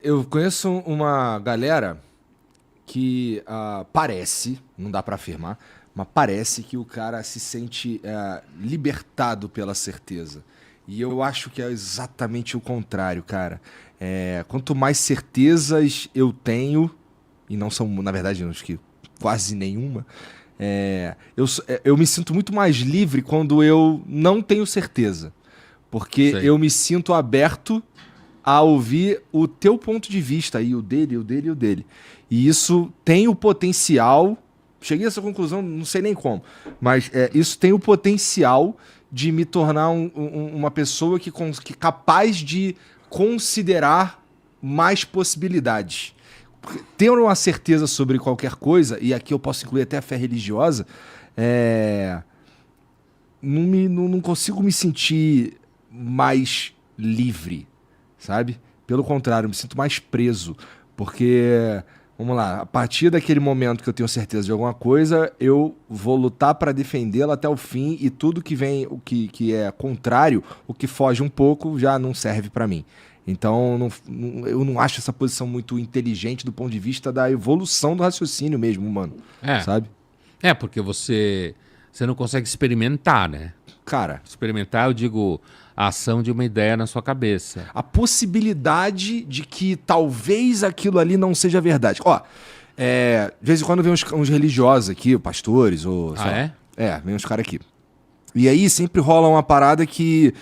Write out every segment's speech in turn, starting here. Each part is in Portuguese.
Eu conheço uma galera que parece, não dá pra afirmar, mas parece que o cara se sente libertado pela certeza. E eu acho que é exatamente o contrário, cara. Quanto mais certezas eu tenho, e não são, na verdade, acho que quase nenhuma, eu me sinto muito mais livre quando eu não tenho certeza. Porque Sei. eu me sinto aberto a ouvir o teu ponto de vista aí, o dele, o dele e o dele. E isso tem o potencial. Cheguei a essa conclusão, não sei nem como, mas isso tem o potencial de me tornar uma pessoa que é capaz de considerar mais possibilidades. Porque ter uma certeza sobre qualquer coisa, e aqui eu posso incluir até a fé religiosa, é, não consigo me sentir mais livre, sabe? Pelo contrário, eu me sinto mais preso, porque, vamos lá, a partir daquele momento que eu tenho certeza de alguma coisa, eu vou lutar para defendê-la até o fim e tudo que vem, que é contrário, o que foge um pouco, já não serve para mim. Então, eu não acho essa posição muito inteligente do ponto de vista da evolução do raciocínio mesmo, humano, É, sabe? porque você não consegue experimentar, né? Cara, Experimentar, eu digo, a ação de uma ideia na sua cabeça. a possibilidade de que talvez aquilo ali não seja verdade. Ó, de vez em quando vem uns religiosos aqui, pastores, ou sei Ah, lá. é? Vem uns caras aqui. E aí sempre rola uma parada que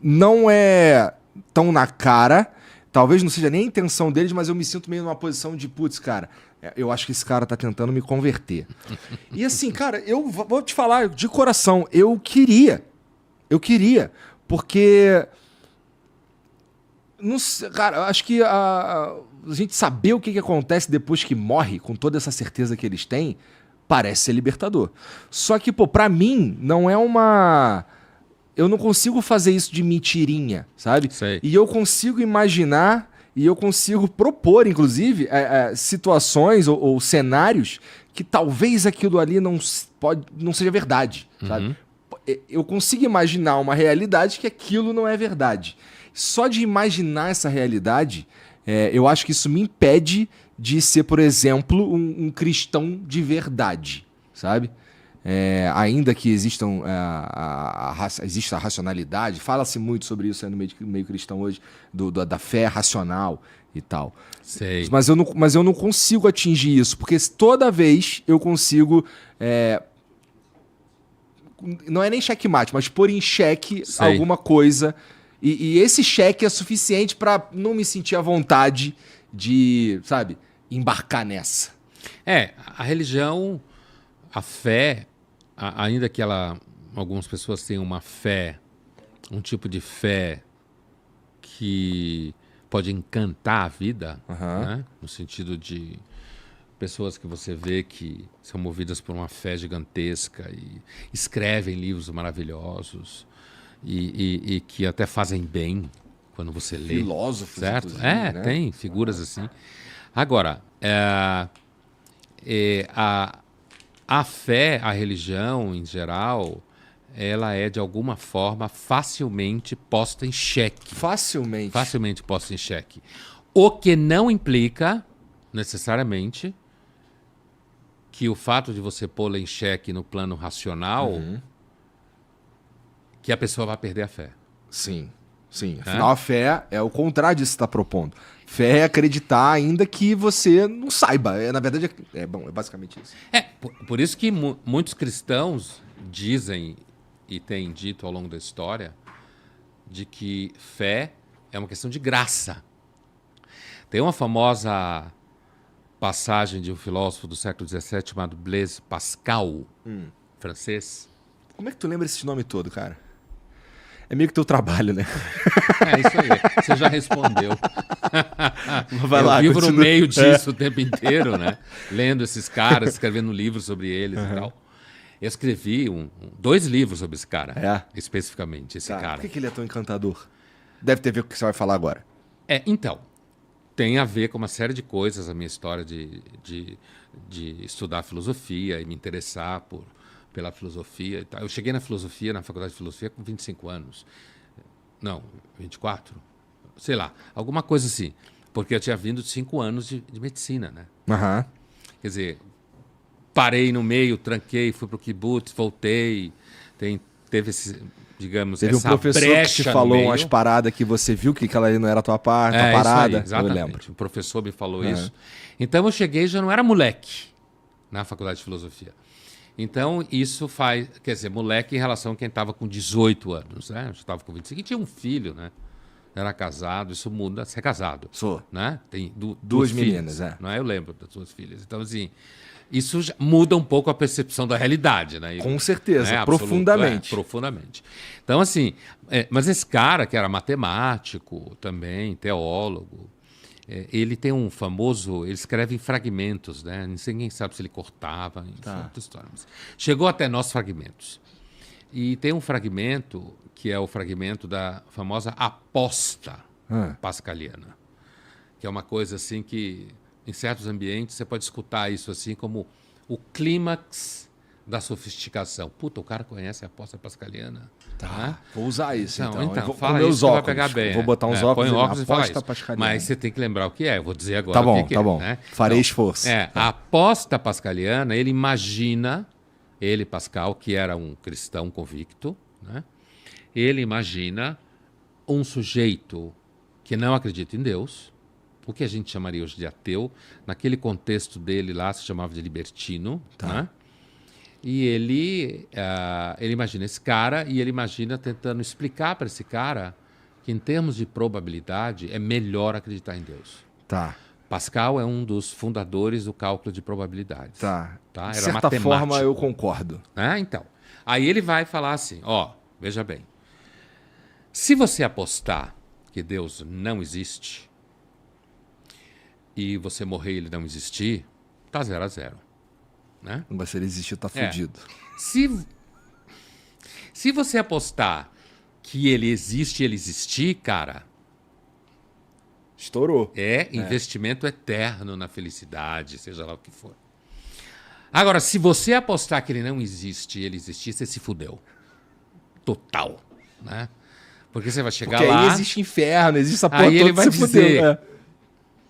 não é tão na cara, talvez não seja nem a intenção deles, mas eu me sinto meio numa posição de, putz, cara, eu acho que esse cara tá tentando me converter. E assim, cara, eu vou te falar de coração, eu queria, porque não sei, cara, eu acho que a gente saber o que acontece depois que morre, com toda essa certeza que eles têm, parece ser libertador. Só que, pô, pra mim, não é uma. Eu não consigo fazer isso de mentirinha, sabe? Sei. E eu consigo imaginar e eu consigo propor, inclusive, situações ou cenários que talvez aquilo ali não seja verdade, sabe? Eu consigo imaginar uma realidade que aquilo não é verdade. Só de imaginar essa realidade, eu acho que isso me impede de ser, por exemplo, um cristão de verdade, sabe? Ainda que exista a racionalidade, fala-se muito sobre isso aí no meio cristão hoje, da fé racional e tal. Sei. Mas eu não consigo atingir isso, porque toda vez eu consigo. Não é nem checkmate, mas pôr em xeque Sei. alguma coisa. E esse cheque é suficiente pra não me sentir à vontade de, sabe, embarcar nessa. A religião, a fé, ainda que algumas pessoas tenham uma fé, um tipo de fé que pode encantar a vida, Aham. né? No sentido de pessoas que você vê que são movidas por uma fé gigantesca e escrevem livros maravilhosos e que até fazem bem quando você lê, Filósofos, certo? inclusive, né? Tem figuras assim. Agora, a fé, a religião em geral, ela é de alguma forma facilmente posta em xeque. Facilmente. Facilmente posta em xeque. O que não implica, necessariamente, que o fato de você pô-la em xeque no plano racional, que a pessoa vai perder a fé. Sim, sim. Afinal, a fé é o contrário disso que você está propondo. Fé é acreditar ainda que você não saiba. Na verdade, bom, é basicamente isso. Por isso que muitos cristãos dizem e têm dito ao longo da história de que fé é uma questão de graça. Tem uma famosa passagem de um filósofo do século XVII chamado Blaise Pascal, francês. Como é que tu lembra esse nome todo, cara? É meio que teu trabalho, né? É isso aí, você já respondeu. Vai Eu lá, vivo continua. no meio disso o tempo inteiro, né? Lendo esses caras, escrevendo livros sobre eles e tal. Eu escrevi dois livros sobre esse cara, especificamente, esse Tá, cara. por que ele é tão encantador? Deve ter a ver com o que você vai falar agora. Então, tem a ver com uma série de coisas a minha história de estudar filosofia e me interessar pela filosofia e tal. Eu cheguei na filosofia, na faculdade de filosofia, com 25 anos. Não, 24? Sei lá, alguma coisa assim. Porque eu tinha vindo de 5 anos de medicina, né? Aham. Quer dizer, parei no meio, tranquei, fui pro kibbutz, voltei. Teve esse, digamos, Teve um essa professor que brecha te no falou meio. umas paradas que você viu que aquela aí não era tua tua Isso parada. aí, exatamente. Eu lembro. O professor me falou isso. Então eu cheguei e já não era moleque na faculdade de filosofia. Então isso faz, quer dizer, moleque em relação a quem estava com 18 anos, né? Eu estava com 25 e tinha um filho, né? Era casado, isso muda, você é casado. Sou. Né? Tem Duas filhas, meninas, é. não é? Eu lembro das suas filhas. Então, assim, isso já muda um pouco a percepção da realidade, né? Com certeza, Né? Absoluto, profundamente. Profundamente. Então, assim, mas esse cara que era matemático também, teólogo, ele tem um famoso, ele escreve em fragmentos, né? Ninguém sabe se ele cortava, enfim, outra história. Mas chegou até nós fragmentos. E tem um fragmento que é o fragmento da famosa aposta pascaliana, que é uma coisa assim que, em certos ambientes, você pode escutar isso assim como o clímax da sofisticação. Puta, o cara conhece a aposta pascaliana. Tá. Né? Vou usar isso, então. Eu vou fala com meus isso que vai óculos. pegar bem. Vou botar uns óculos, põe óculos e fala aposta isso. pascaliana. Mas você tem que lembrar o que é. Eu vou dizer agora Tá bom, o que tá é. bom. Né? Farei esforço. A aposta pascaliana, ele imagina, Pascal, que era um cristão convicto, né? Ele imagina um sujeito que não acredita em Deus, o que a gente chamaria hoje de ateu, naquele contexto dele lá se chamava de libertino, né? E ele imagina esse cara e ele imagina tentando explicar para esse cara que, em termos de probabilidade, é melhor acreditar em Deus. Tá. Pascal é um dos fundadores do cálculo de probabilidades. Tá. Era De certa matemático. forma, eu concordo. Então, aí ele vai falar assim, veja bem, se você apostar que Deus não existe e você morrer e ele não existir, tá 0-0. Né? Mas se ele existir, tá fudido. Se você apostar que ele existe e ele existir, cara, estourou. Investimento eterno na felicidade, seja lá o que for. Agora, se você apostar que ele não existe e ele existir, você se fudeu. Total. Né? Porque você vai chegar Porque lá... aí existe inferno, existe essa porra aí toda, ele vai dizer, fudeu.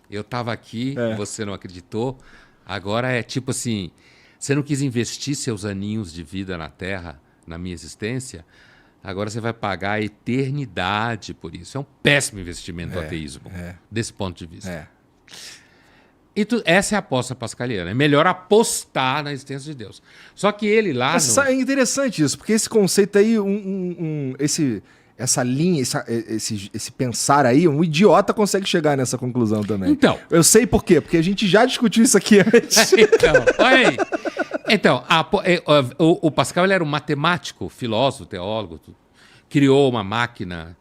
eu estava aqui, você não acreditou, agora é tipo assim, você não quis investir seus aninhos de vida na Terra, na minha existência, agora você vai pagar a eternidade por isso. É um péssimo investimento o ateísmo, desse ponto de vista. E essa é a aposta pascaliana. É melhor apostar na existência de Deus. Só que ele lá... É interessante isso, porque esse conceito aí, essa linha, esse pensar aí, um idiota consegue chegar nessa conclusão também. Então. Eu sei por quê, porque a gente já discutiu isso aqui antes. Olha aí. Então, o Pascal ele era um matemático, filósofo, teólogo, criou uma máquina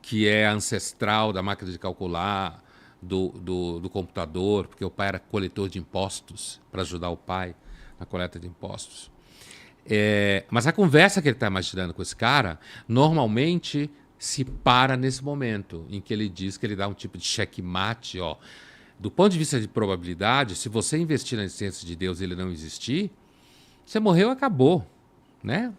que é ancestral da máquina de calcular, do computador, porque o pai era coletor de impostos, para ajudar o pai na coleta de impostos. Mas a conversa que ele está imaginando com esse cara, normalmente se para nesse momento, em que ele diz que ele dá um tipo de checkmate. Do ponto de vista de probabilidade, se você investir na existência de Deus e ele não existir, você morreu e acabou. Né?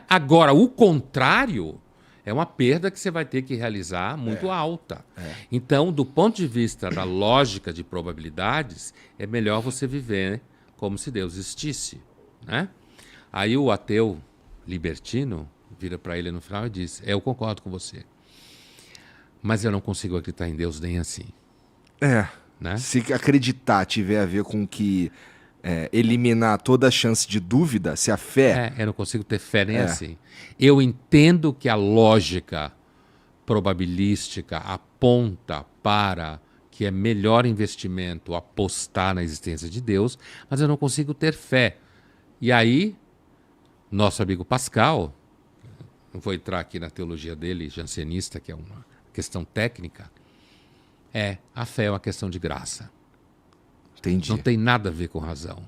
Agora, o contrário é uma perda que você vai ter que realizar muito alta. Então, do ponto de vista da lógica de probabilidades, é melhor você viver como se Deus existisse. Né? Aí o ateu libertino vira para ele no final e diz, eu concordo com você, mas eu não consigo acreditar em Deus nem assim. Né? Se acreditar tiver a ver com que eliminar toda a chance de dúvida, se a fé... eu não consigo ter fé nem assim. Eu entendo que a lógica probabilística aponta para que é melhor investimento apostar na existência de Deus, mas eu não consigo ter fé. E aí, nosso amigo Pascal, não vou entrar aqui na teologia dele, jansenista, que é uma questão técnica, a fé é uma questão de graça. Entendi. Não tem nada a ver com razão.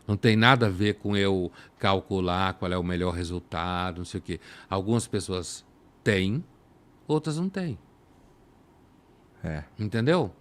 Não tem nada a ver com eu calcular qual é o melhor resultado, não sei o quê. Algumas pessoas têm, outras não têm. Entendeu?